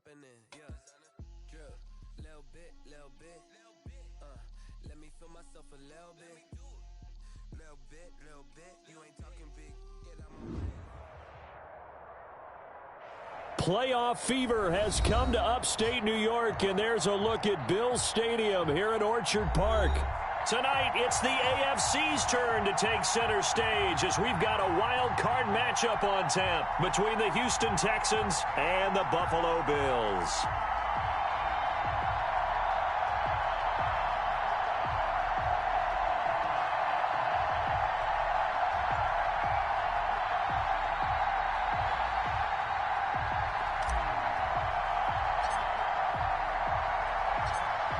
jumping in, yeah. Drip, little bit, let me feel myself a little bit. Little bit, you ain't talking big. Get out my way. Playoff fever has come to upstate New York, and there's a look at Bills Stadium here at Orchard Park. Tonight, it's the AFC's turn to take center stage as we've got a wild card matchup on tap between the Houston Texans and the Buffalo Bills.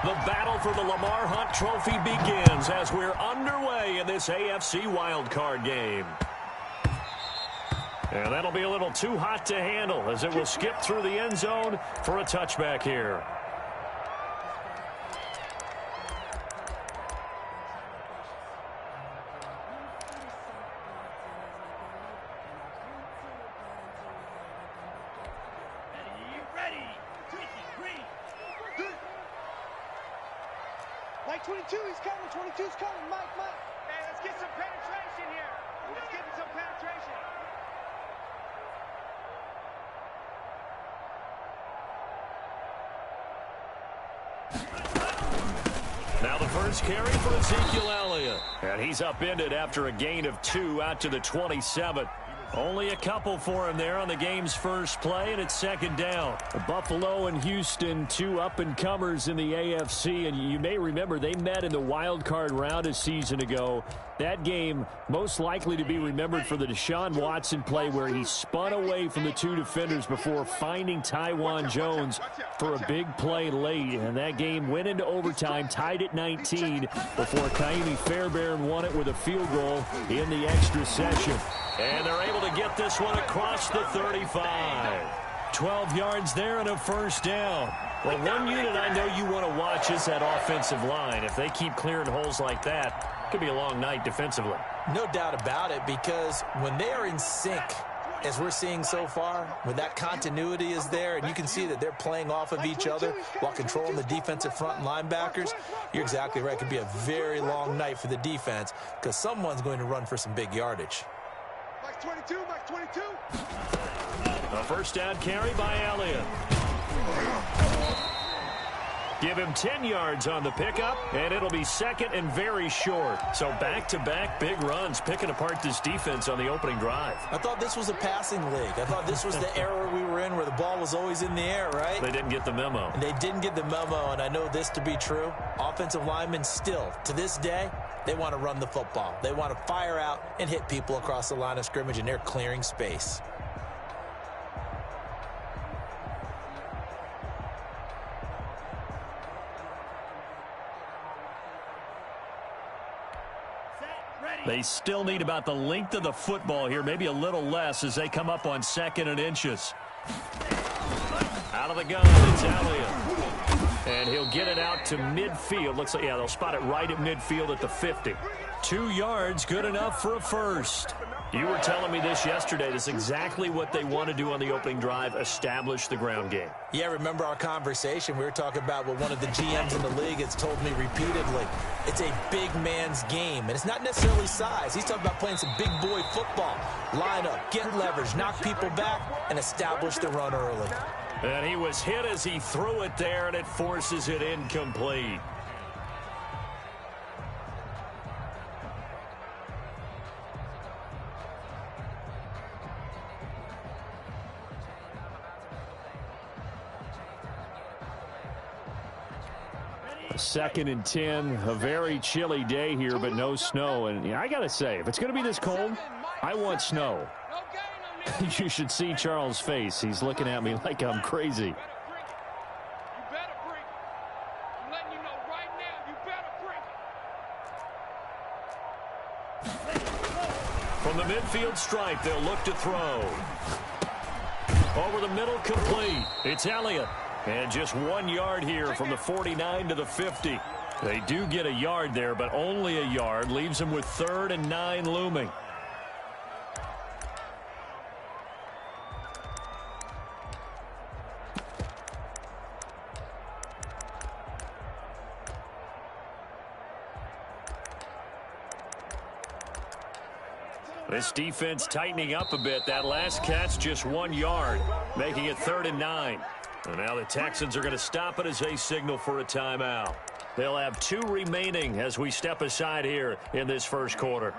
The battle for the Lamar Hunt Trophy begins as we're underway in this AFC wildcard game. And that'll be a little too hot to handle as it will skip through the end zone for a touchback here. Mike 22, he's coming. 22's coming. Mike. Hey, let's get some penetration here. Let's get some penetration. Now the first carry for Ezekiel Elliott. And he's upended after a gain of 2 out to the 27. Only a couple for him there on the game's first play, and it's second down. Buffalo and Houston, two up-and-comers in the AFC, and you may remember they met in the wild card round a season ago. That game most likely to be remembered for the Deshaun Watson play where he spun away from the two defenders before finding Tywan Jones for a big play late. And that game went into overtime, tied at 19, before Kaimi Fairbairn won it with a field goal in the extra session. And they're able to get this one across the 35. 12 yards there and a first down. Well, one unit I know you want to watch is that offensive line. If they keep clearing holes like that, it could be a long night defensively. No doubt about it, because when they are in sync, as we're seeing so far, when that continuity is there and you can see that they're playing off of each other while controlling the defensive front and linebackers, you're exactly right. It could be a very long night for the defense because someone's going to run for some big yardage. Mike 22. A first down carry by Elliott. Give him 10 yards on the pickup, and it'll be second and very short. So back-to-back big runs picking apart this defense on the opening drive. I thought this was a passing league. I thought this was the era we were in where the ball was always in the air, right? They didn't get the memo. And they didn't get the memo, and I know this to be true. Offensive linemen still, to this day, they want to run the football. They want to fire out and hit people across the line of scrimmage, and they're clearing space. They still need about the length of the football here, maybe a little less as they come up on 2nd and inches. Out of the gun, it's Elliott. And he'll get it out to midfield. Looks like, yeah, they'll spot it right at midfield at the 50. 2 yards, good enough for a first. You were telling me this yesterday. This is exactly what they want to do on the opening drive, establish the ground game. Yeah, remember our conversation? We were talking about what one of the GMs in the league has told me repeatedly. It's a big man's game, and it's not necessarily size. He's talking about playing some big boy football. Line up, get leverage, knock people back, and establish the run early. And he was hit as he threw it there, and it forces it incomplete. Second and 10, a very chilly day here, but no snow. And I got to say, if it's going to be this cold, I want snow. You should see Charles' face. He's looking at me like I'm crazy. From the midfield stripe, they'll look to throw. Over the middle, complete. It's Elliott. And just 1 yard here from the 49 to the 50. They do get a yard there, but only a yard. Leaves them with 3rd and 9 looming. This defense tightening up a bit. That last catch just 1 yard, making it 3rd and 9. And now the Texans are going to stop it as they signal for a timeout. They'll have 2 remaining as we step aside here in this first quarter.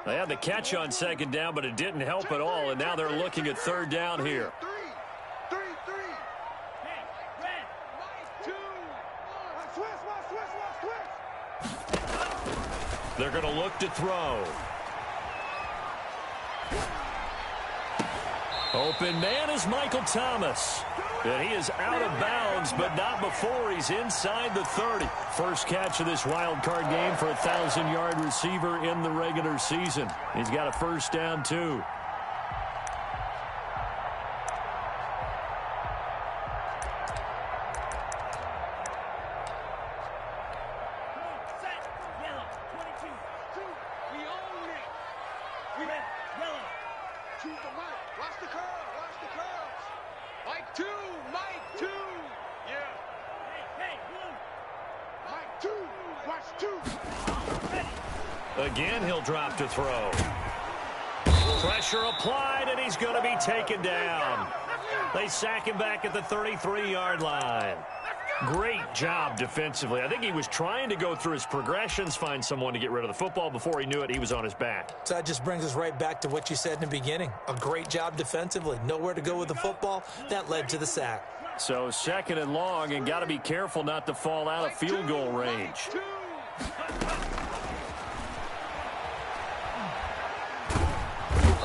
They had the catch on 2nd down, but it didn't help at all, and now they're looking at 3rd down here. They're going to look to throw. Open man is Michael Thomas. And he is out of bounds, but not before he's inside the 30. First catch of this wild card game for a 1,000-yard receiver in the regular season. He's got a first down, too. Again, he'll drop to throw. Pressure applied, and he's going to be taken down. They sack him back at the 33-yard line. Great job defensively. I think he was trying to go through his progressions, find someone to get rid of the football. Before he knew it, he was on his back. So that just brings us right back to what you said in the beginning. A great job defensively. Nowhere to go with the football. That led to the sack. So 2nd and long, and got to be careful not to fall out of field goal range.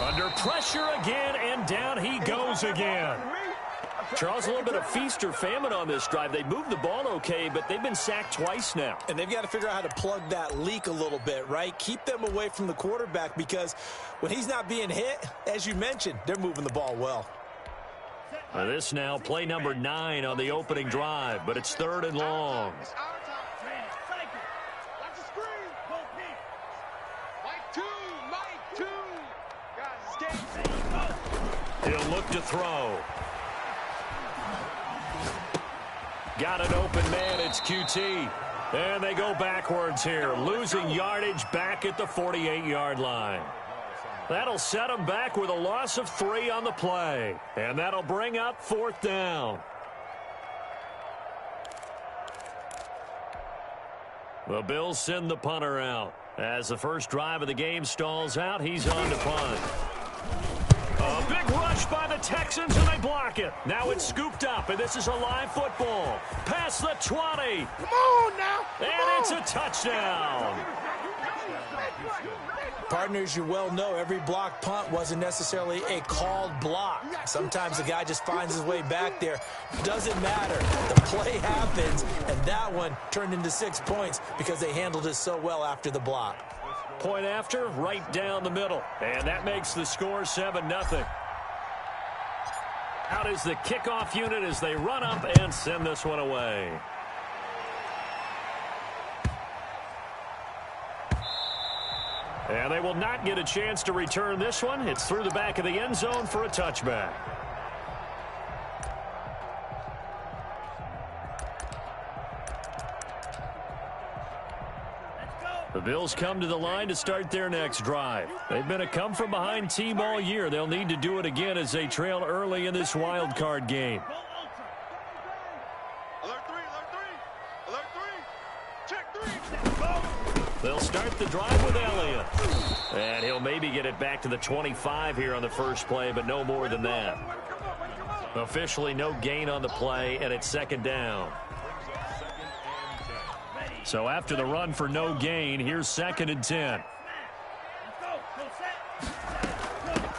Under pressure again, and down he goes again. Charles, a little bit of feast or famine on this drive. They moved the ball okay, but they've been sacked twice now. And they've got to figure out how to plug that leak a little bit, right? Keep them away from the quarterback, because when he's not being hit, as you mentioned, they're moving the ball well. This now play number 9 on the opening drive, but it's 3rd and long. He'll look to throw. Got an open man, it's QT. And they go backwards here, losing yardage back at the 48-yard line. That'll set them back with a loss of 3 on the play. And that'll bring up 4th down. The Bills send the punter out. As the first drive of the game stalls out, he's on to punt. A big rush by the Texans, and they block it. Now it's scooped up, and this is a live football. Past the 20. Come on now. And it's a touchdown. Partners, you well know every block punt wasn't necessarily a called block. Sometimes the guy just finds his way back there. Doesn't matter. The play happens, and that one turned into 6 points because they handled it so well after the block. Point after, right down the middle. And that makes the score 7-0. Out is the kickoff unit as they run up and send this one away. And they will not get a chance to return this one. It's through the back of the end zone for a touchback. The Bills come to the line to start their next drive. They've been a come-from-behind team all year. They'll need to do it again as they trail early in this wild card game. Alert 3, alert 3, alert 3. Check 3. They'll start the drive with Elliott. And he'll maybe get it back to the 25 here on the first play, but no more than that. Officially no gain on the play, and it's 2nd down. So after the run for no gain, here's 2nd and 10.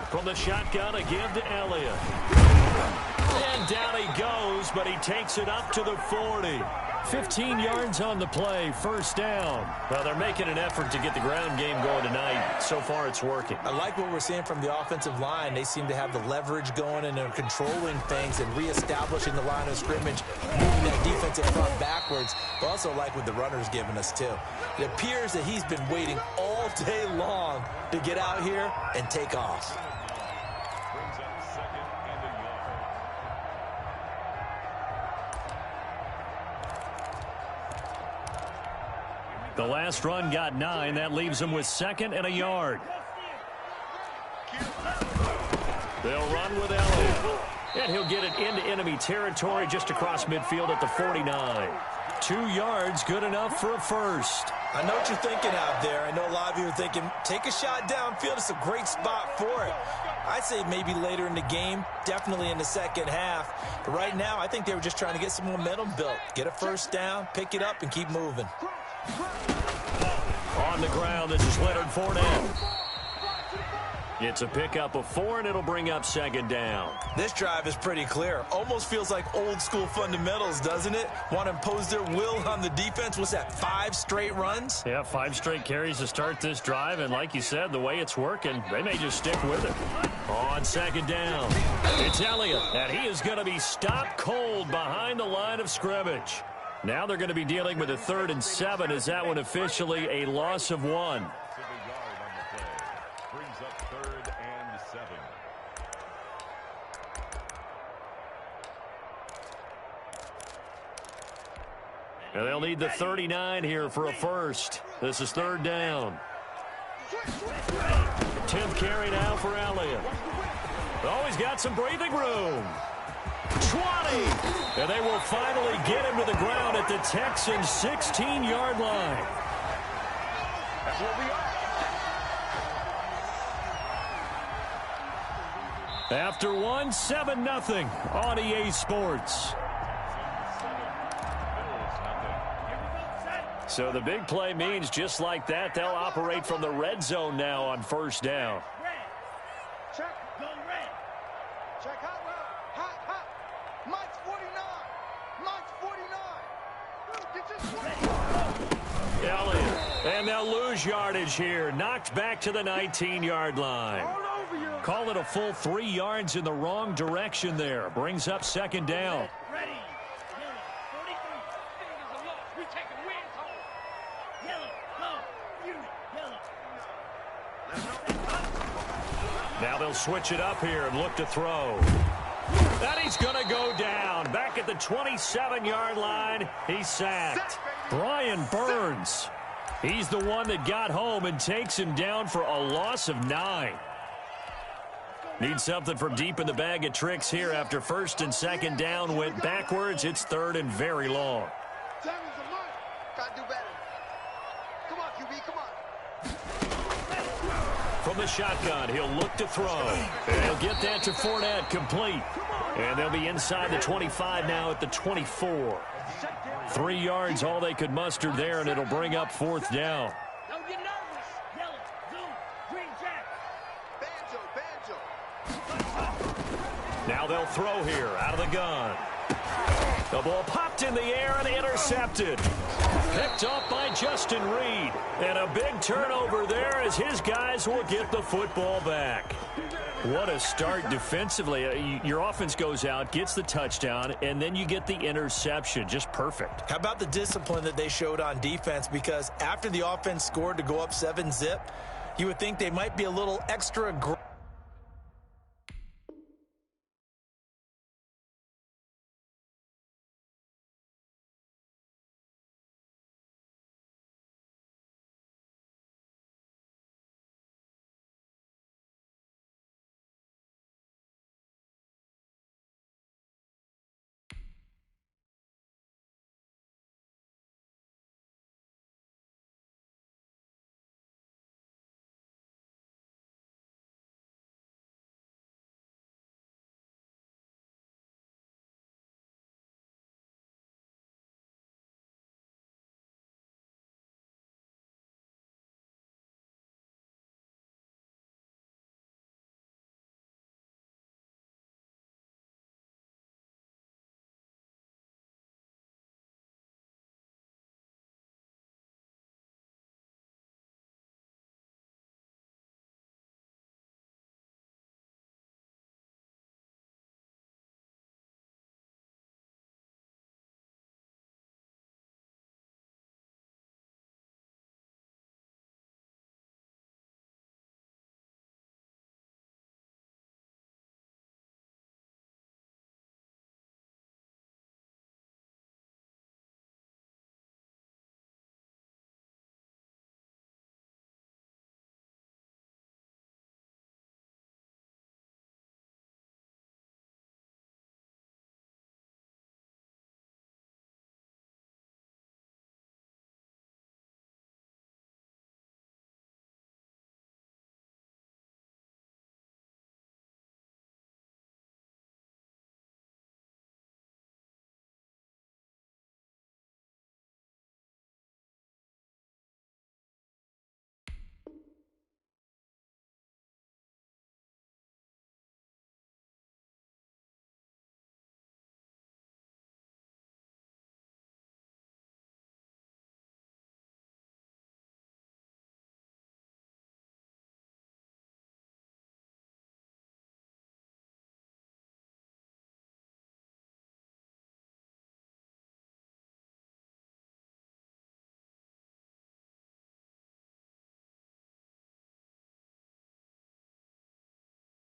From the shotgun, a give to Elliott. And down he goes, but he takes it up to the 40. 15 yards on the play, first down. Well, they're making an effort to get the ground game going tonight. So far, it's working. I like what we're seeing from the offensive line. They seem to have the leverage going, and they're controlling things and reestablishing the line of scrimmage, moving that defensive front backwards. But also like what the runner's giving us, too. It appears that he's been waiting all day long to get out here and take off. The last run got 9. That leaves him with 2nd and a yard. They'll run with Elliott. And he'll get it into enemy territory just across midfield at the 49. 2 yards, good enough for a first. I know what you're thinking out there. I know a lot of you are thinking, take a shot downfield. It's a great spot for it. I'd say maybe later in the game, definitely in the second half. But right now, I think they were just trying to get some momentum built. Get a first down, pick it up, and keep moving. On the ground, this is Leonard Fournette. It's a pickup of 4, and it'll bring up second down. This drive is pretty clear. Almost feels like old school fundamentals, doesn't it? Want to impose their will on the defense. What's that, 5 straight runs? Yeah, 5 straight carries to start this drive, and like you said, the way it's working, they may just stick with it. On second down, it's Elliott, and he is going to be stopped cold behind the line of scrimmage. Now they're going to be dealing with a 3rd and 7 as that one officially a loss of 1. And they'll need the 39 here for a first. This is 3rd down. 10th carry now for Elliott. Oh, he's got some breathing room. 20. And they will finally get him to the ground at the Texans' 16-yard line. That's where we are. After 1, 7-0 on EA Sports. So the big play means just like that, they'll operate from the red zone now on 1st down. Check. Go red. Check hot route. Hot. Mike's 49. Mike's 49. Get your 49. Elliott. And they'll lose yardage here. Knocked back to the 19-yard line. Call it a full 3 yards in the wrong direction there. Brings up second down. Ready. Now they'll switch it up here and look to throw. And he's going to go down. Back at the 27-yard line, he's sacked. Brian Burns. He's the one that got home and takes him down for a loss of 9. Need something from deep in the bag of tricks here after 1st and 2nd down went backwards. It's 3rd and very long. Gotta do better. Come on, QB, come on. From the shotgun, he'll look to throw. And he'll get that to Fournette, complete. And they'll be inside the 25 now at the 24. 3 yards, all they could muster there, and it'll bring up 4th down. Don't get nervous. Yellow, zoom, green jack. Banjo. Now they'll throw here out of the gun. The ball popped in the air and intercepted. Picked up by Justin Reed. And a big turnover there as his guys will get the football back. What a start defensively. Your offense goes out, gets the touchdown, and then you get the interception. Just perfect. How about the discipline that they showed on defense? Because after the offense scored to go up 7-zip, you would think they might be a little extra aggressive.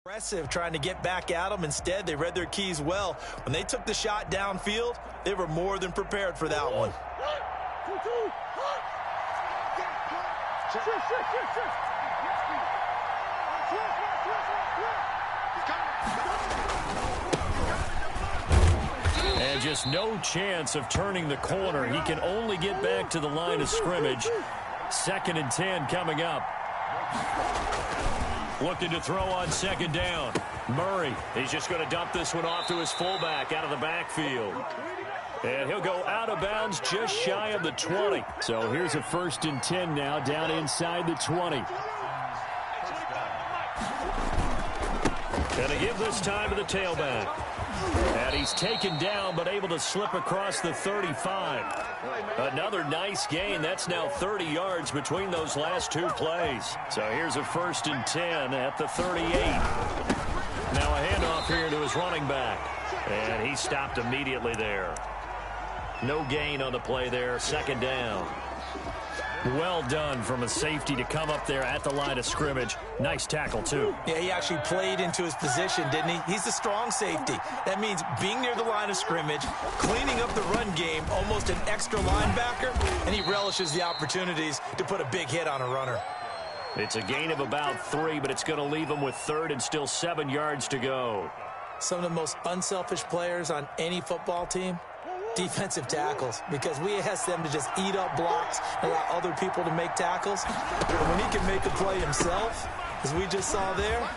Aggressive, trying to get back at them. Instead, they read their keys well. When they took the shot downfield, they were more than prepared for that one. And just no chance of turning the corner. He can only get back to the line of scrimmage. 2nd and 10 coming up. Looking to throw on 2nd down. Murray, he's just going to dump this one off to his fullback out of the backfield. And he'll go out of bounds just shy of the 20. So here's a 1st and 10 now down inside the 20. Going to give this time to the tailback. And he's taken down but able to slip across the 35. Another nice gain. That's now 30 yards between those last 2 plays. So here's a 1st and 10 at the 38. Now a handoff here to his running back. And he stopped immediately there. No gain on the play there. 2nd down. Well done from a safety to come up there at the line of scrimmage. Nice tackle, too. Yeah, he actually played into his position, didn't he? He's a strong safety. That means being near the line of scrimmage, cleaning up the run game, almost an extra linebacker, and he relishes the opportunities to put a big hit on a runner. It's a gain of about 3, but it's going to leave him with 3rd and still 7 yards to go. Some of the most unselfish players on any football team, defensive tackles, because we ask them to just eat up blocks and allow other people to make tackles. But when he can make a play himself, as we just saw there,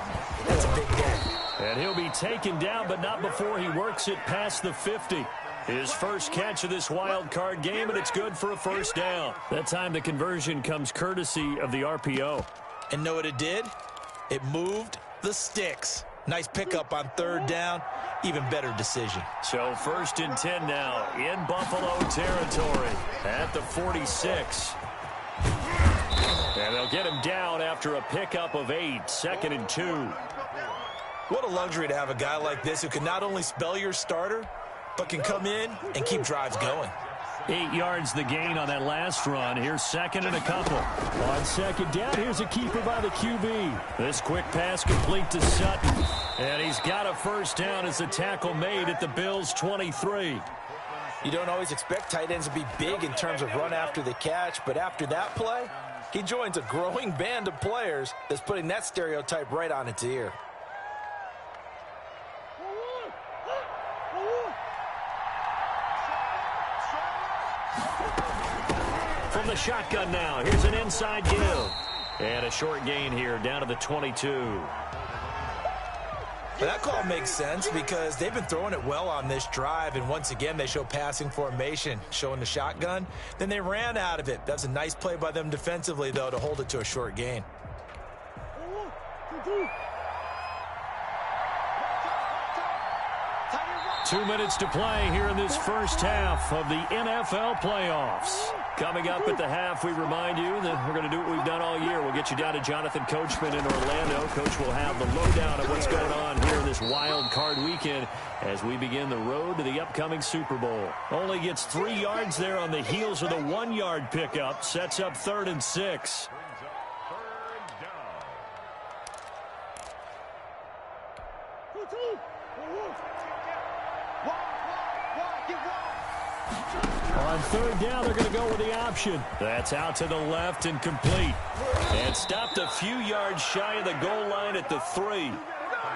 that's a big day. And he'll be taken down, but not before he works it past the 50. His first catch of this wild card game, and it's good for a 1st down. That time the conversion comes courtesy of the RPO. And know what it did? It moved the sticks. Nice pickup on 3rd down. Even better decision. So 1st and 10 now in Buffalo territory at the 46. And they'll get him down after a pickup of 8. 2nd and 2. What a luxury to have a guy like this who can not only spell your starter, but can come in and keep drives going. 8 yards the gain on that last run. Here's 2nd and a couple. On 2nd down, here's a keeper by the QB. This quick pass complete to Sutton. And he's got a 1st down as the tackle made at the Bills' 23. You don't always expect tight ends to be big in terms of run after the catch, but after that play, he joins a growing band of players that's putting that stereotype right on its ear. From the shotgun now, here's an inside give. And a short gain here down to the 22. That call makes sense because they've been throwing it well on this drive, and once again they show passing formation, showing the shotgun. Then they ran out of it. That's a nice play by them defensively, though, to hold it to a short gain. Two minutes to play here in this first half of the NFL playoffs. Coming up at the half, we remind you that we're going to do what we've done all year. We'll get you down to Jonathan Coachman in Orlando. Coach will have the lowdown of what's going on here this wild card weekend as we begin the road to the upcoming Super Bowl. Only gets 3 yards there on the heels of the 1-yard pickup. Sets up 3rd and 6. On 3rd down, they're going to go with the option. That's out to the left and complete. And stopped a few yards shy of the goal line at the 3.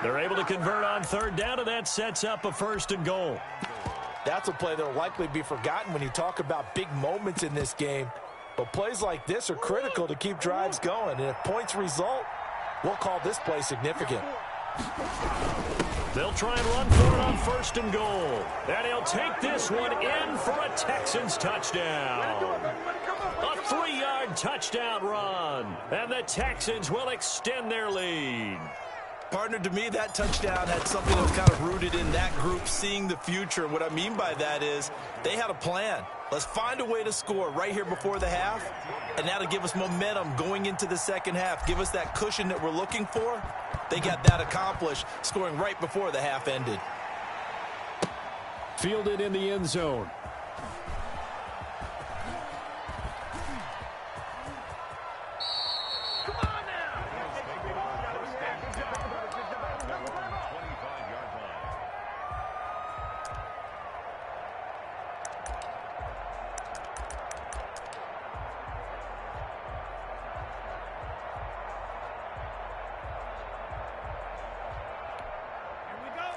They're able to convert on 3rd down, and that sets up a 1st and goal. That's a play that will likely be forgotten when you talk about big moments in this game. But plays like this are critical to keep drives going. And if points result, we'll call this play significant. They'll try and run for it on 1st and goal. And he'll take this one in for a Texans touchdown. A 3-yard touchdown run. And the Texans will extend their lead. Partner, to me, that touchdown had something that was kind of rooted in that group seeing the future. And what I mean by that is they had a plan. Let's find a way to score right here before the half, and that'll give us momentum going into the second half, give us that cushion that we're looking for. They got that accomplished, scoring right before the half ended. Fielded in the end zone.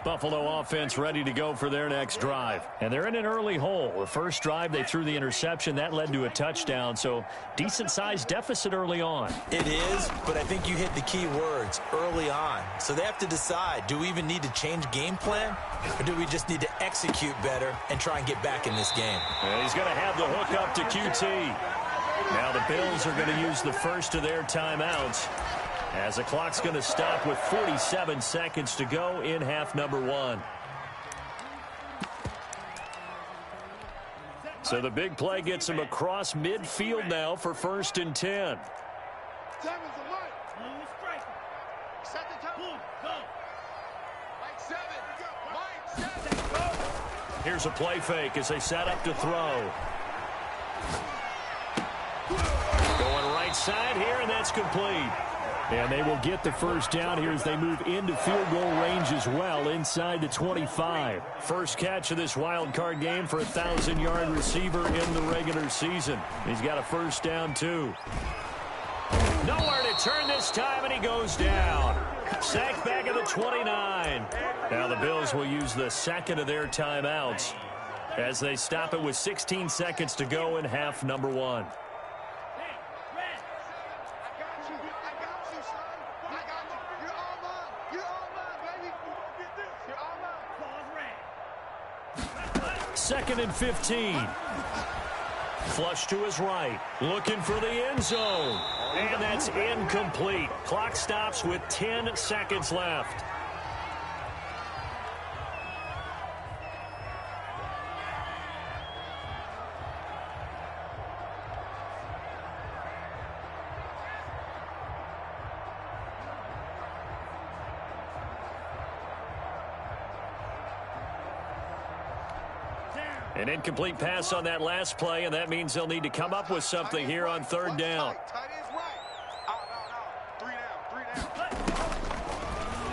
Buffalo offense ready to go for their next drive. And they're in an early hole. The first drive, they threw the interception. That led to a touchdown, so decent-sized deficit early on. It is, but I think you hit the key words, early on. So they have to decide, do we even need to change game plan, or do we just need to execute better and try and get back in this game? And he's going to have the hook up to QT. Now the Bills are going to use the first of their timeouts, as the clock's going to stop with 47 seconds to go in half number one. So the big play gets him across midfield now for 1st and 10. Here's a play fake as they set up to throw. Going right side here, and that's complete. And they will get the first down here as they move into field goal range as well, inside the 25. First catch of this wild card game for a 1,000-yard receiver in the regular season. He's got a first down, too. Nowhere to turn this time, and he goes down. Sacked back at the 29. Now the Bills will use the second of their timeouts as they stop it with 16 seconds to go in half number one. Second and 15. Flush to his right. Looking for the end zone. And that's incomplete. Clock stops with 10 seconds left. An incomplete pass on that last play, and that means they'll need to come up with something here on third down.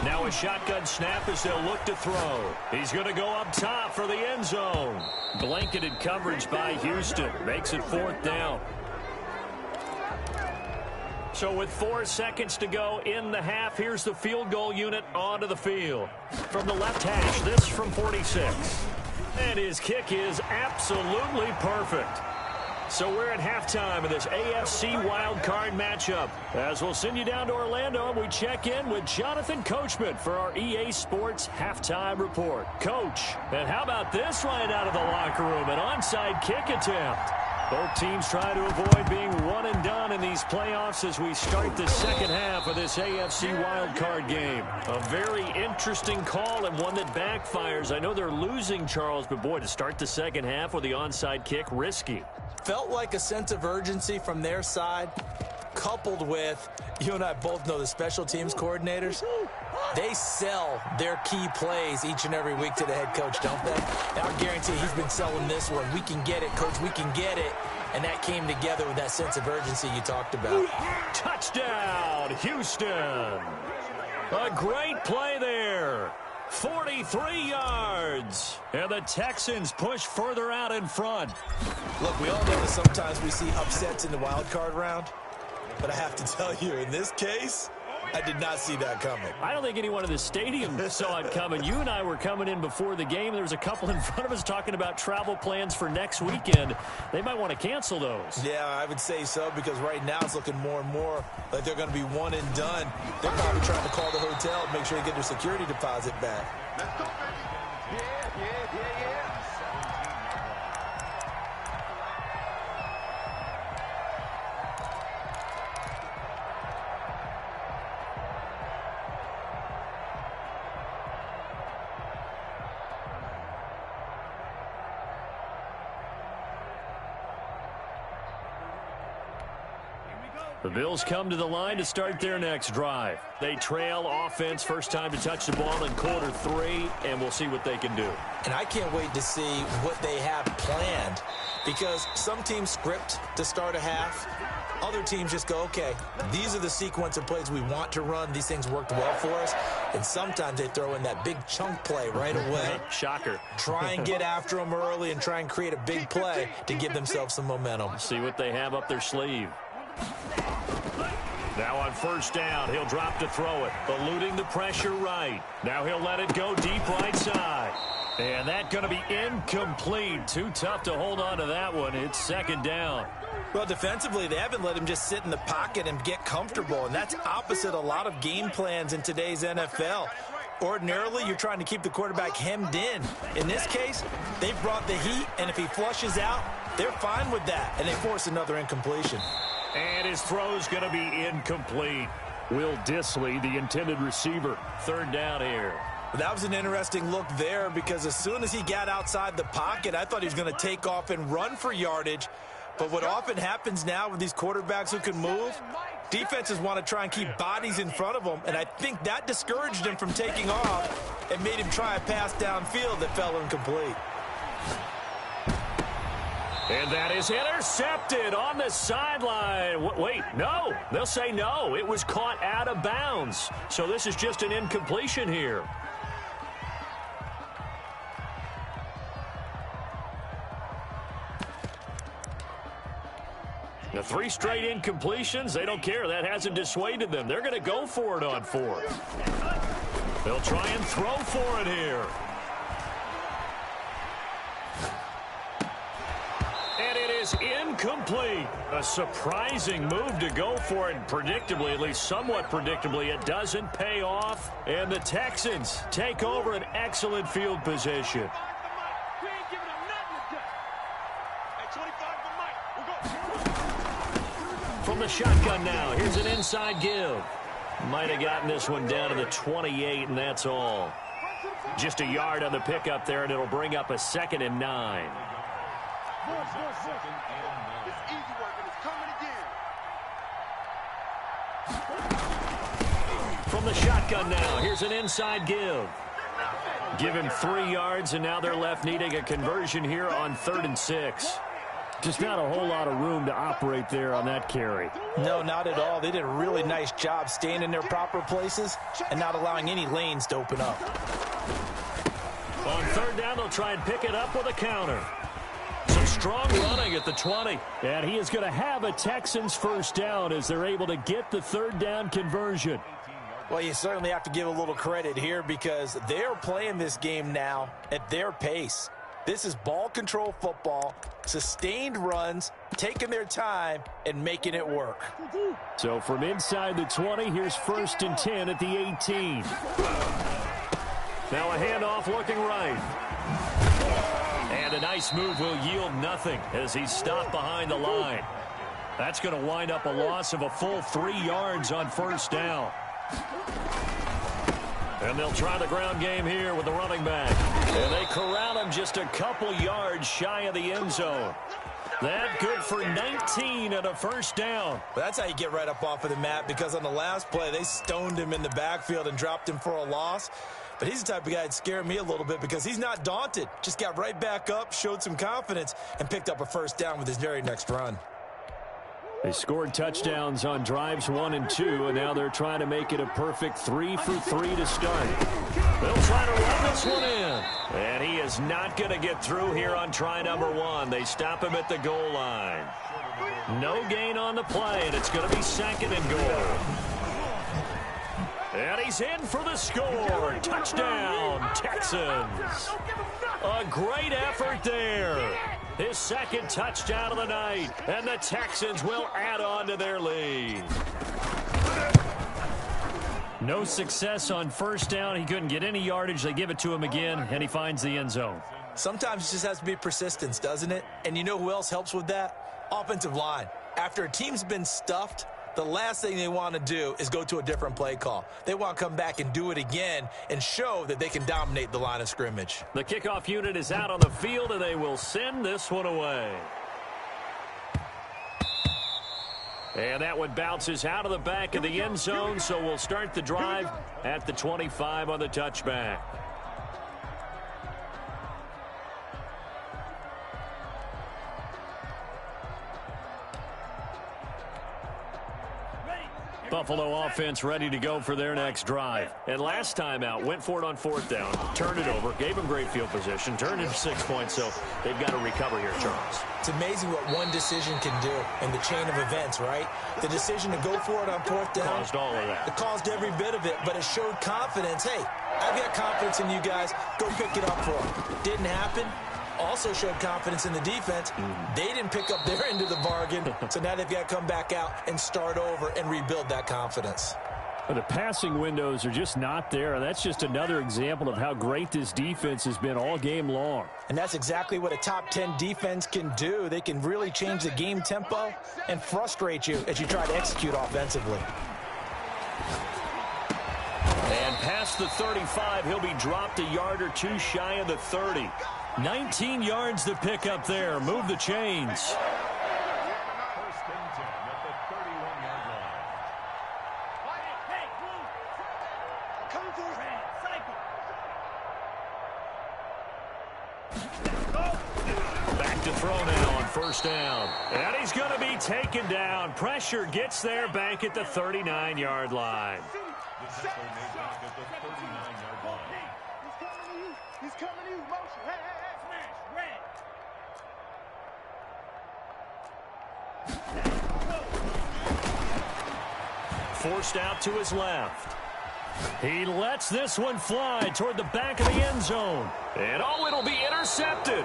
Now a shotgun snap as they'll look to throw. He's going to go up top for the end zone. Blanketed coverage by Houston. Makes it 4th down. So with 4 seconds to go in the half, here's the field goal unit onto the field. From the left hash, this from 46. And his kick is absolutely perfect. So we're at halftime of this AFC wildcard matchup. As we'll send you down to Orlando, and we check in with Jonathan Coachman for our EA Sports Halftime Report. Coach, and how about this right out of the locker room? An onside kick attempt. Both teams try to avoid being one and done in these playoffs as we start the second half of this AFC wildcard game. A very interesting call and one that backfires. I know they're losing, Charles, but boy, to start the second half with the onside kick, risky. Felt like a sense of urgency from their side, coupled with, you and I both know the special teams coordinators, they sell their key plays each and every week to the head coach, don't they? And I guarantee he's been selling this one. We can get it, coach, we can get it. And that came together with that sense of urgency you talked about. Touchdown, Houston. A great play there. 43 yards. And the Texans push further out in front. Look, we all know that sometimes we see upsets in the wild card round. But I have to tell you, in this case, I did not see that coming. I don't think anyone in the stadium saw it coming. You and I were coming in before the game. There was a couple in front of us talking about travel plans for next weekend. They might want to cancel those. Yeah, I would say so, because right now it's looking more and more like they're going to be one and done. They're probably trying to call the hotel and make sure they get their security deposit back. Let's go, baby. Yeah. The Bills come to the line to start their next drive. They trail offense, first time to touch the ball in quarter 3, and we'll see what they can do. And I can't wait to see what they have planned, because some teams script to start a half. Other teams just go, okay, these are the sequence of plays we want to run. These things worked well for us. And sometimes they throw in that big chunk play right away. Shocker. Try and get after them early and try and create a big play to give themselves some momentum. See what they have up their sleeve. Now on first down, he'll drop to throw it, eluding the pressure right. Now he'll let it go deep right side. And that's going to be incomplete. Too tough to hold on to that one. It's second down. Well, defensively, they haven't let him just sit in the pocket and get comfortable, and that's opposite a lot of game plans in today's NFL. Ordinarily, you're trying to keep the quarterback hemmed in. In this case, they've brought the heat, and if he flushes out, they're fine with that, and they force another incompletion. And his throw's going to be incomplete. Will Dissly, the intended receiver. Third down here. That was an interesting look there because as soon as he got outside the pocket, I thought he was going to take off and run for yardage. But what often happens now with these quarterbacks who can move, defenses want to try and keep bodies in front of them, and I think that discouraged him from taking off and made him try a pass downfield that fell incomplete. And that is intercepted on the sideline. Wait, no. They'll say no. It was caught out of bounds. So this is just an incompletion here. The 3 straight incompletions, they don't care. That hasn't dissuaded them. They're going to go for it on 4th. They'll try and throw for it here. And it is incomplete. A surprising move to go for it. Predictably, at least somewhat predictably, it doesn't pay off. And the Texans take over an excellent field position. From the shotgun now, here's an inside give. Might have gotten this one down to the 28, and that's all. Just a yard on the pickup there, and it'll bring up a 2nd and 9. From the shotgun now, here's an inside give. Give him 3 yards, and now they're left needing a conversion here on 3rd and 6. Just not a whole lot of room to operate there on that carry. No, not at all. They did a really nice job staying in their proper places and not allowing any lanes to open up. On 3rd down, they'll try and pick it up with a counter. Some strong running at the 20. And he is going to have a Texans first down as they're able to get the 3rd down conversion. Well, you certainly have to give a little credit here because they're playing this game now at their pace. This is ball control football, sustained runs, taking their time, and making it work. So from inside the 20, here's 1st and 10 at the 18. Now a handoff looking right. And a nice move will yield nothing as he's stopped behind the line. That's going to wind up a loss of a full 3 yards on 1st down. And they'll try the ground game here with the running back. And they corral him just a couple yards shy of the end zone. That good for 19 and a 1st down. Well, that's how you get right up off of the mat because on the last play, they stoned him in the backfield and dropped him for a loss. But he's the type of guy that scared me a little bit because he's not daunted. Just got right back up, showed some confidence, and picked up a 1st down with his very next run. They scored touchdowns on drives 1 and 2, and now they're trying to make it a perfect 3 for 3 to start. They'll try to run this one in. And he is not going to get through here on try number 1. They stop him at the goal line. No gain on the play, and it's going to be 2nd and goal. And he's in for the score. Touchdown, Texans. A great effort there. His 2nd touchdown of the night, and the Texans will add on to their lead. No success on 1st down. He couldn't get any yardage. They give it to him again, and he finds the end zone. Sometimes it just has to be persistence, doesn't it? And you know who else helps with that? Offensive line. After a team's been stuffed, the last thing they want to do is go to a different play call. They want to come back and do it again and show that they can dominate the line of scrimmage. The kickoff unit is out on the field, and they will send this one away. And that one bounces out of the back of the end zone, so we'll start the drive at the 25 on the touchback. Buffalo offense ready to go for their next drive. And last time out, went for it on 4th down, turned it over, gave them great field position, turned it to 6 points, so they've got to recover here, Charles. It's amazing what one decision can do in the chain of events, right? The decision to go for it on 4th down. Caused all of that. It caused every bit of it, but it showed confidence. Hey, I've got confidence in you guys. Go pick it up for them. Didn't happen. Also showed confidence in the defense. They didn't pick up their end of the bargain, so now they've got to come back out and start over and rebuild that confidence. The passing windows are just not there, and that's just another example of how great this defense has been all game long. And that's exactly what a top 10 defense can do. They can really change the game tempo and frustrate you as you try to execute offensively. And past the 35, he'll be dropped a yard or two shy of the 30. 19 yards to pick up there. Move the chains. First and 10 at the 31-yard line. Back to throw now on 1st down. And he's going to be taken down. Pressure gets there back at the 39-yard line. The tackle made back at the 39-yard line. He's coming to you. Motion. Hey, smash. Red. Forced out to his left. He lets this one fly toward the back of the end zone. And it'll be intercepted.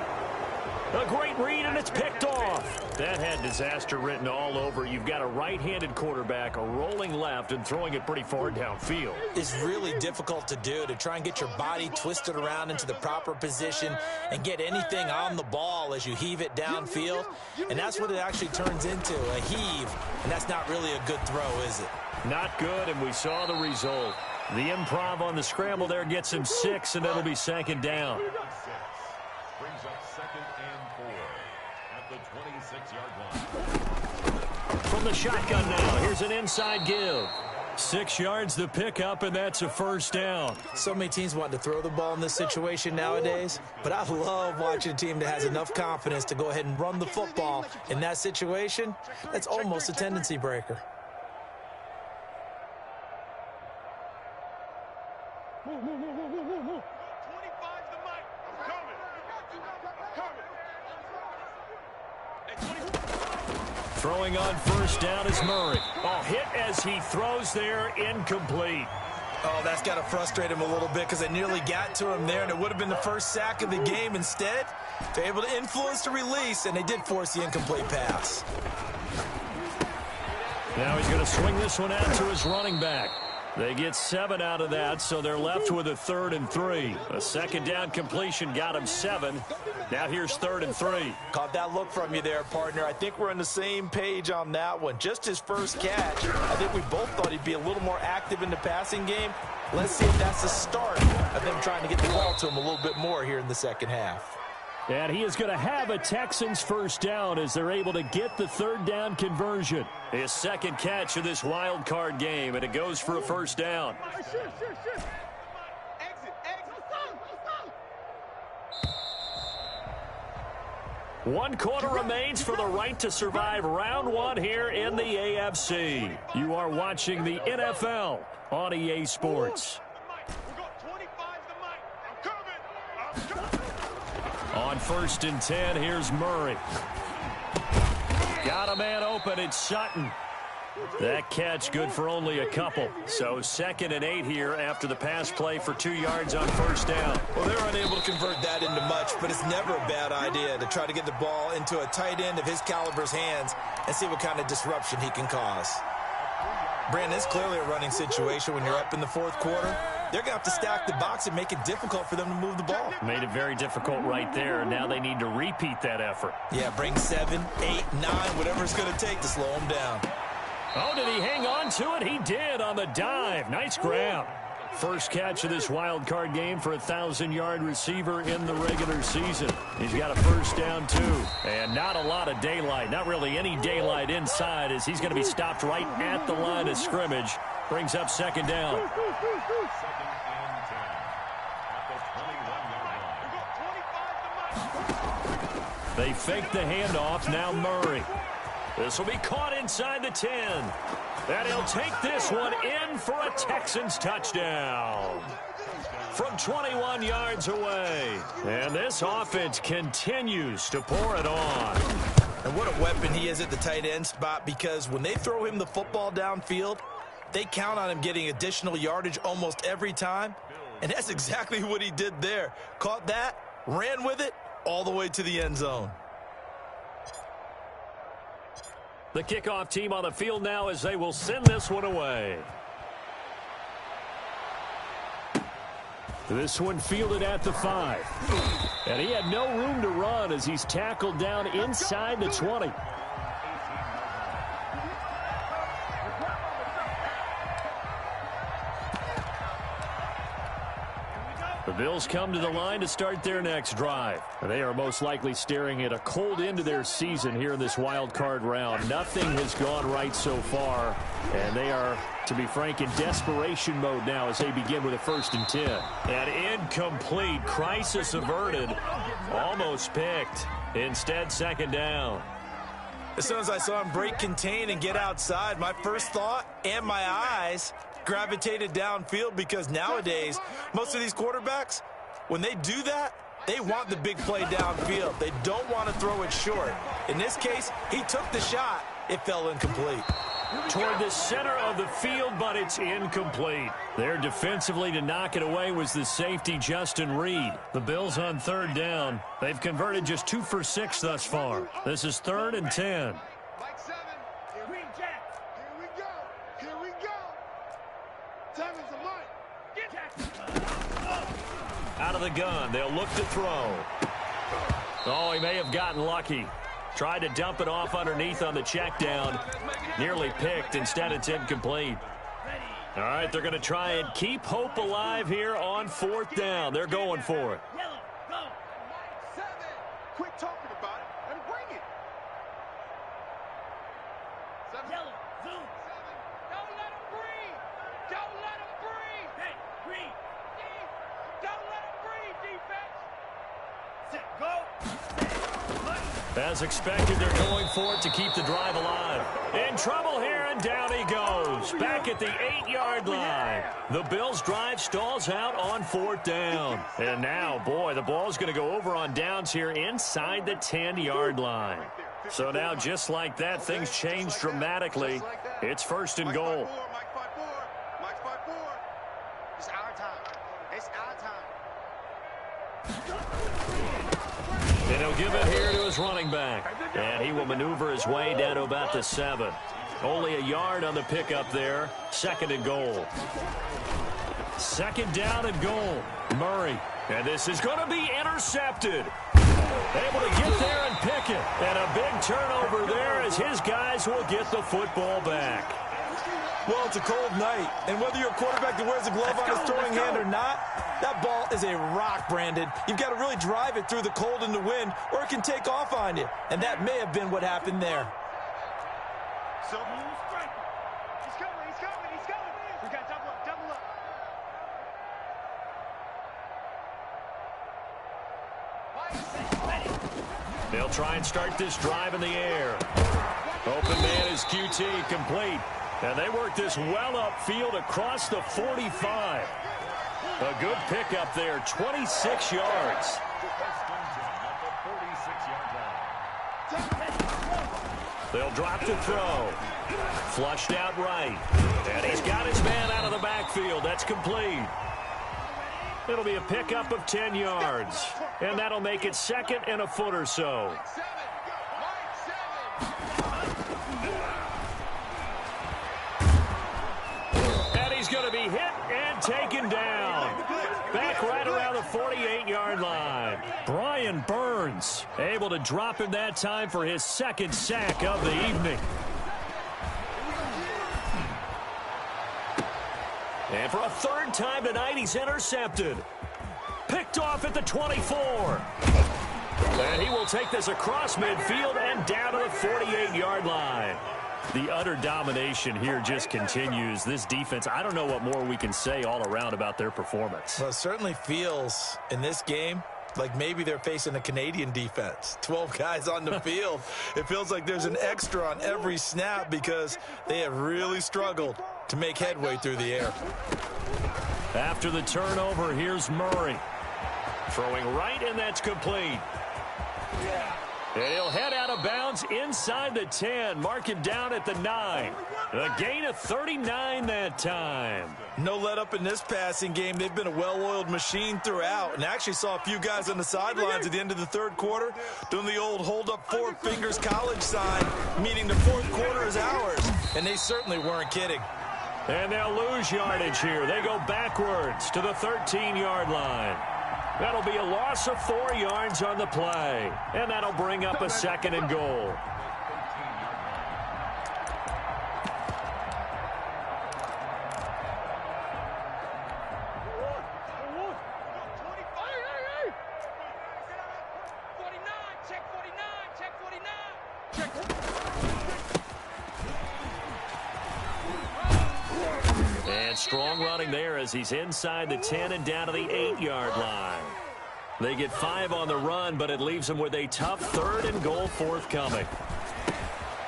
A great read, and it's picked off. That had disaster written all over. You've got a right-handed quarterback, a rolling left, and throwing it pretty far downfield. It's really difficult to do, to try and get your body twisted around into the proper position and get anything on the ball as you heave it downfield. And that's what it actually turns into, a heave. And that's not really a good throw, is it? Not good, and we saw the result. The improv on the scramble there gets him 6, and it'll be 2nd down. Brings up 2nd and 4 at the 26-yard line. From the shotgun now, here's an inside give. 6 yards to pick up, and that's a 1st down. So many teams want to throw the ball in this situation nowadays, but I love watching a team that has enough confidence to go ahead and run the football. In that situation, that's almost a tendency breaker. Move. 25's the mic. I'm coming. Throwing on 1st down is Murray. Oh, hit as he throws there, incomplete. Oh, that's got to frustrate him a little bit because they nearly got to him there, and it would have been the first sack of the game. Instead, they're able to influence the release, and they did force the incomplete pass. Now he's going to swing this one out to his running back. They get 7 out of that, so they're left with a 3rd and 3. A 2nd down completion got him 7. Now here's 3rd and 3. Caught that look from you there, partner. I think we're on the same page on that one. Just his first catch. I think we both thought he'd be a little more active in the passing game. Let's see if that's the start of them trying to get the ball to him a little bit more here in the second half. And he is going to have a Texans 1st down as they're able to get the 3rd down conversion. His 2nd catch of this wild card game, and it goes for a 1st down. Exit. 1 quarter remains for the right to survive round 1 here in the AFC. You are watching the NFL on EA Sports. On 1st and 10, here's Murray. Got a man open, it's Sutton. That catch good for only a couple. So 2nd and 8 here after the pass play for 2 yards on 1st down. Well, they're unable to convert that into much, but it's never a bad idea to try to get the ball into a tight end of his caliber's hands and see what kind of disruption he can cause. Brandon, it's clearly a running situation when you're up in the 4th quarter. They're going to have to stack the box and make it difficult for them to move the ball. Made it very difficult right there. Now they need to repeat that effort. Yeah, bring 7, 8, 9, whatever it's going to take to slow them down. Oh, did he hang on to it? He did on the dive. Nice grab. First catch of this wild card game for a 1,000-yard receiver in the regular season. He's got a 1st down, too. And not a lot of daylight. Not really any daylight inside as he's going to be stopped right at the line of scrimmage. Brings up 2nd down. 2nd and 10 at the 21-yard line. They fake the handoff. Now Murray. This will be caught inside the 10. And he'll take this one in for a Texans touchdown from 21 yards away. And this offense continues to pour it on. And what a weapon he is at the tight end spot, because when they throw him the football downfield, they count on him getting additional yardage almost every time. And that's exactly what he did there. Caught that, ran with it, all the way to the end zone. The kickoff team on the field now as they will send this one away. This one fielded at the 5. And he had no room to run as he's tackled down inside the 20. The Bills come to the line to start their next drive. They are most likely staring at a cold end to their season here in this wild card round. Nothing has gone right so far, and they are, to be frank, in desperation mode now as they begin with a 1st and 10. And incomplete. Crisis averted. Almost picked. Instead, 2nd down. As soon as I saw him break contain and get outside, my first thought and my eyes gravitated downfield, because nowadays, most of these quarterbacks, when they do that, they want the big play downfield. They don't want to throw it short. In this case, he took the shot. It fell incomplete. Toward the center of the field, but it's incomplete. There defensively to knock it away was the safety, Justin Reed. The Bills on 3rd down. They've converted just 2 for 6 thus far. This is 3rd and 10. Out of the gun, they'll look to throw. Oh, he may have gotten lucky. Tried to dump it off underneath on the check down. Nearly picked. Instead, it's incomplete. All right, they're going to try and keep hope alive here on 4th down. They're going for it. Quit talking about it and bring it. Yellow, zoom. Don't let him breathe. Don't let him breathe. Hey, breathe. Don't let him breathe, defense. Set, go. As expected, they're going for it to keep the drive alive. In trouble here, and down he goes. Back at the 8-yard line. The Bills' drive stalls out on 4th down. And now, boy, the ball's going to go over on downs here inside the 10-yard line. So now, just like that, things change dramatically. It's 1st and goal. Mike's 5-4. It's our time. It's our time. And he'll give it here to his running back. And he will maneuver his way down to about the 7. Only a yard on the pickup there. 2nd and goal. 2nd down and goal. Murray. And this is going to be intercepted. Able to get there and pick it. And a big turnover there as his guys will get the football back. Well, it's a cold night, and whether you're a quarterback that wears a glove on his throwing hand or not, that ball is a rock, Brandon. You've got to really drive it through the cold and the wind, or it can take off on you. And that may have been what happened there. So, he's coming. We got double up. They'll try and start this drive in the air. Open man is QT, complete. And they work this well upfield across the 45. A good pickup there, 26 yards. They'll drop to throw. Flushed out right. And he's got his man out of the backfield. That's complete. It'll be a pickup of 10 yards. And that'll make it 2nd and a foot or so. And he's going to be hit and taken down. Back right around the 48-yard line. Brian Burns able to drop him that time for his 2nd sack of the evening. And for a 3rd time tonight, he's intercepted. Picked off at the 24. And he will take this across midfield and down to the 48-yard line. The utter domination here just continues. This defense, I don't know what more we can say all around about their performance. Well, it certainly feels in this game Like maybe they're facing a Canadian defense. 12 guys on the field. It feels like there's an extra on every snap because they have really struggled to make headway through the air. After the turnover, here's Murray. Throwing right, and that's complete. And he'll head out of bounds inside the 10, mark it down at the 9. A gain of 39 that time. No let up in this passing game. They've been a well-oiled machine throughout, and actually saw a few guys on the sidelines at the end of the third quarter doing the old hold up 4 fingers college sign, meaning the fourth quarter is ours. And they certainly weren't kidding. And they'll lose yardage here. They go backwards to the 13-yard line. That'll be a loss of 4 yards on the play. And that'll bring up a 2nd and goal. And strong running there as he's inside the 10 and down to the 8-yard line. They get 5 on the run, but it leaves them with a tough 3rd and goal forthcoming.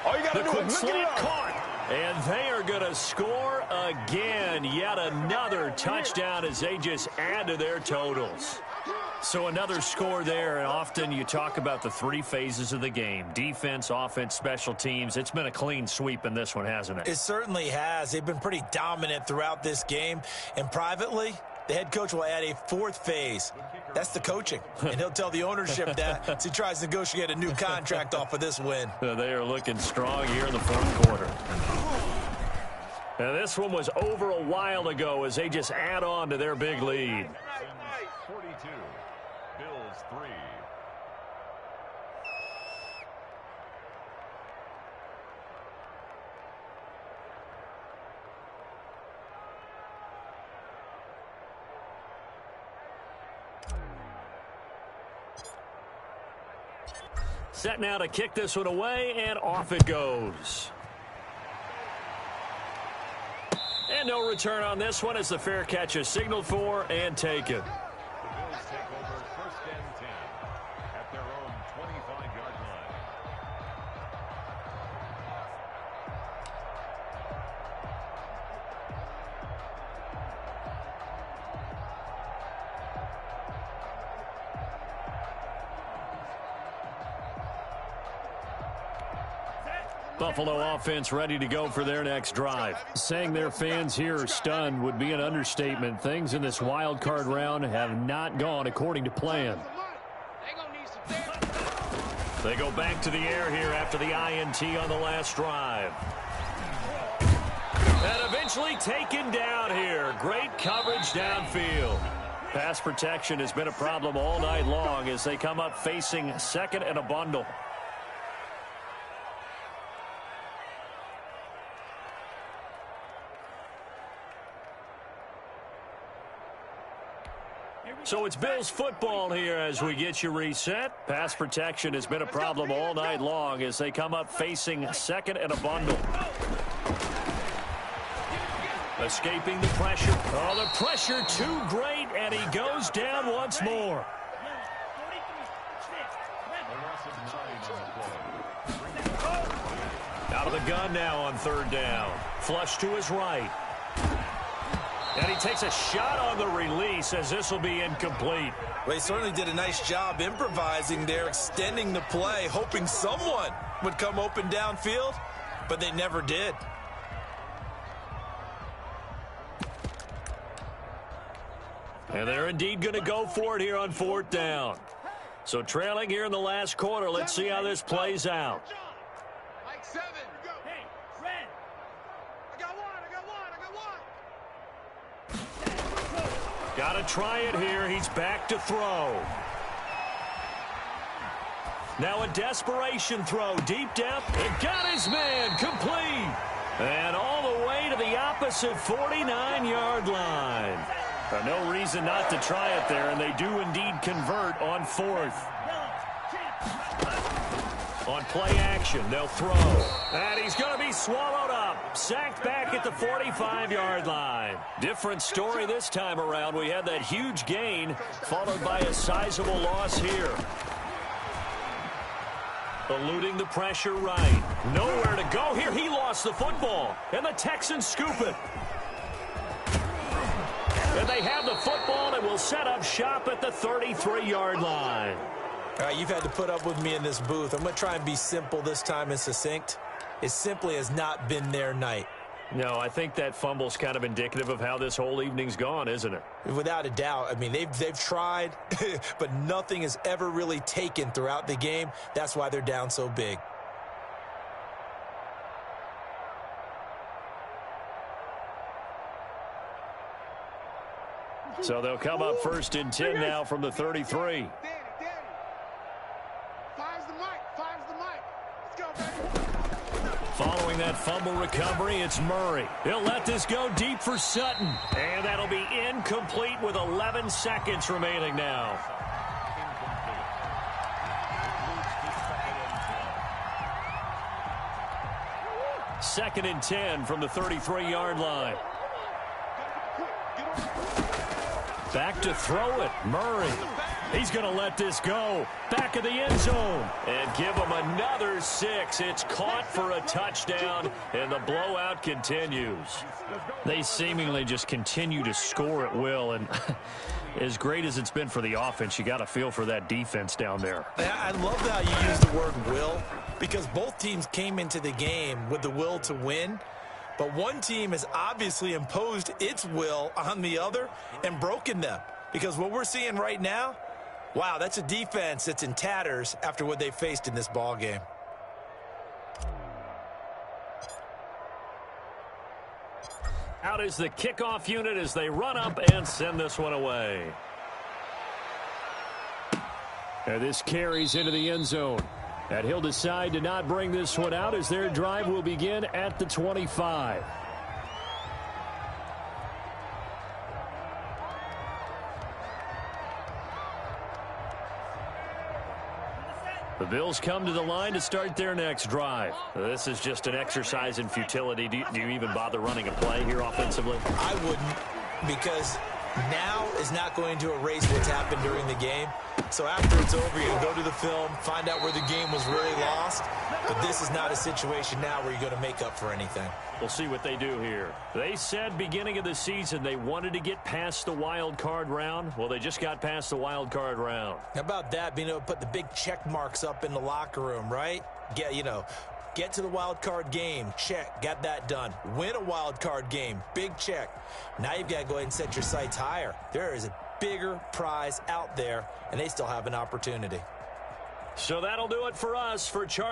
All you got to The do quick is look slant it up. caught. And they are going to score again. Yet another touchdown as they just add to their totals. So another score there, and often you talk about the 3 phases of the game. Defense, offense, special teams. It's been a clean sweep in this one, hasn't it? It certainly has. They've been pretty dominant throughout this game. And privately, the head coach will add a 4th phase. That's the coaching. And he'll tell the ownership that as he tries to negotiate a new contract off of this win. They are looking strong here in the 4th quarter. Now this one was over a while ago as they just add on to their big lead. 42. Bills 3. Set now to kick this one away, and off it goes. And no return on this one as the fair catch is signaled for and taken. The Bills take over 1st and 10 at their own 25-yard line. Buffalo offense ready to go for their next drive. Saying their fans here are stunned would be an understatement. Things in this wild card round have not gone according to plan. They go back to the air here after the INT on the last drive. And eventually taken down here. Great coverage downfield. Pass protection has been a problem all night long as they come up facing 2nd and a bundle. So it's Bills football here as we get you reset. Pass protection has been a problem all night long as they come up facing 2nd and a bundle. Escaping the pressure. Oh, the pressure too great, and he goes down once more. Out of the gun now on 3rd down. Flush to his right. And he takes a shot on the release as this will be incomplete. Well, he certainly did a nice job improvising there, extending the play, hoping someone would come open downfield, but they never did. And they're indeed going to go for it here on 4th down. So trailing here in the last quarter, let's see how this plays out. Mike 7. Hey, Fred. I got one. Got to try it here. He's back to throw. Now a desperation throw. Deep depth. And got his man. Complete. And all the way to the opposite 49-yard line. No reason not to try it there, and they do indeed convert on 4th. On play action, they'll throw. And he's going to be swallowed up. Sacked back at the 45-yard line. Different story this time around. We had that huge gain followed by a sizable loss here. Eluding the pressure right. Nowhere to go here. He lost the football. And the Texans scoop it. And they have the football and will set up shop at the 33-yard line. All right, you've had to put up with me in this booth. I'm going to try and be simple this time and succinct. It simply has not been their night. No, I think that fumble's kind of indicative of how this whole evening's gone, isn't it? Without a doubt. I mean, they've tried, but nothing is ever really taken throughout the game. That's why they're down so big. So they'll come up 1st and 10 now from the 33. Following that fumble recovery, it's Murray. He'll let this go deep for Sutton. And that'll be incomplete with 11 seconds remaining now. Second and 10 from the 33-yard line. Back to throw it. Murray. He's going to let this go. Back of the end zone. And give him another 6. It's caught for a touchdown, and the blowout continues. They seemingly just continue to score at will, and as great as it's been for the offense, you got to feel for that defense down there. I love how you use the word will, because both teams came into the game with the will to win. But one team has obviously imposed its will on the other and broken them. Because what we're seeing right now, wow, that's a defense that's in tatters after what they faced in this ball game. Out is the kickoff unit as they run up and send this one away. And this carries into the end zone. And he'll decide to not bring this one out as their drive will begin at the 25. The Bills come to the line to start their next drive. This is just an exercise in futility. Do you even bother running a play here offensively? I wouldn't, because now is not going to erase what's happened during the game. So after it's over, you go to the film, find out where the game was really lost. But this is not a situation now where you're going to make up for anything. We'll see what they do here. They said beginning of the season they wanted to get past the wild card round. Well, they just got past the wild card round. How about that, being able to put the big check marks up in the locker room, right? Get to the wild card game, check, got that done. Win a wild card game, big check. Now you've got to go ahead and set your sights higher. There is a bigger prize out there, and they still have an opportunity. So that'll do it for us. For Charlie.